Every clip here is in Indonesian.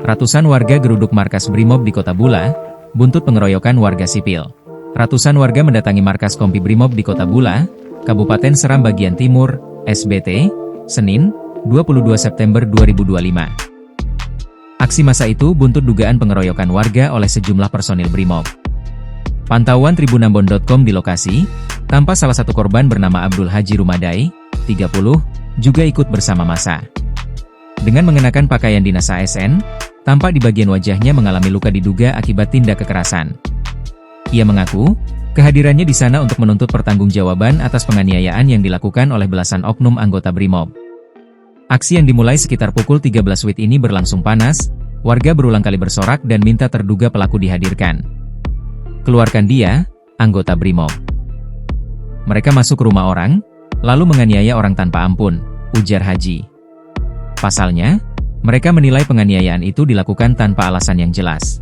Ratusan warga geruduk markas Brimob di Kota Bula, buntut pengeroyokan warga sipil. Ratusan warga mendatangi markas Kompi Brimob di Kota Bula, Kabupaten Seram Bagian Timur, SBT, Senin, 22 September 2025. Aksi massa itu buntut dugaan pengeroyokan warga oleh sejumlah personil Brimob. Pantauan tribunambon.com di lokasi, tampak salah satu korban bernama Abdul Haji Rumadai, 30, juga ikut bersama massa. Dengan mengenakan pakaian dinas ASN, tampak di bagian wajahnya mengalami luka diduga akibat tindak kekerasan. Ia mengaku, kehadirannya di sana untuk menuntut pertanggungjawaban atas penganiayaan yang dilakukan oleh belasan oknum anggota Brimob. Aksi yang dimulai sekitar pukul 13 WIB ini berlangsung panas, warga berulang kali bersorak dan minta terduga pelaku dihadirkan. Keluarkan dia, anggota Brimob. Mereka masuk ke rumah orang, lalu menganiaya orang tanpa ampun, ujar Haji. Pasalnya, mereka menilai penganiayaan itu dilakukan tanpa alasan yang jelas.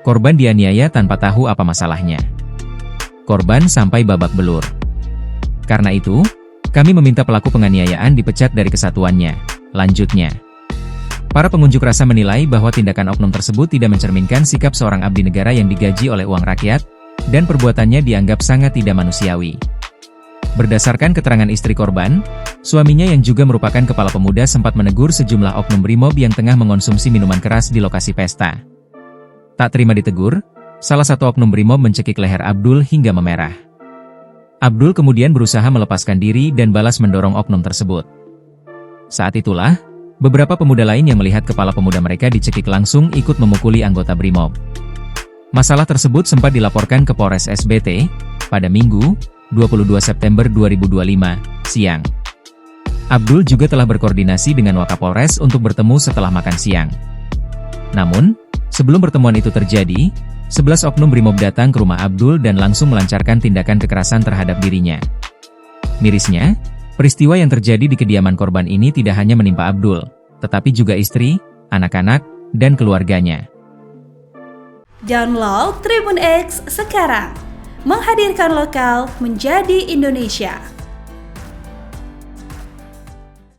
Korban dianiaya tanpa tahu apa masalahnya. Korban sampai babak belur. Karena itu, kami meminta pelaku penganiayaan dipecat dari kesatuannya, lanjutnya. Para pengunjuk rasa menilai bahwa tindakan oknum tersebut tidak mencerminkan sikap seorang abdi negara yang digaji oleh uang rakyat, dan perbuatannya dianggap sangat tidak manusiawi. Berdasarkan keterangan istri korban, suaminya yang juga merupakan kepala pemuda sempat menegur sejumlah oknum Brimob yang tengah mengonsumsi minuman keras di lokasi pesta. Tak terima ditegur, salah satu oknum Brimob mencekik leher Abdul hingga memerah. Abdul kemudian berusaha melepaskan diri dan balas mendorong oknum tersebut. Saat itulah, beberapa pemuda lain yang melihat kepala pemuda mereka dicekik langsung ikut memukuli anggota Brimob. Masalah tersebut sempat dilaporkan ke Polres SBT pada Minggu, 22 September 2025, siang. Abdul juga telah berkoordinasi dengan Wakapolres untuk bertemu setelah makan siang. Namun, sebelum pertemuan itu terjadi, 11 oknum Brimob datang ke rumah Abdul dan langsung melancarkan tindakan kekerasan terhadap dirinya. Mirisnya, peristiwa yang terjadi di kediaman korban ini tidak hanya menimpa Abdul, tetapi juga istri, anak-anak, dan keluarganya. Download Tribun X sekarang. Menghadirkan lokal menjadi Indonesia.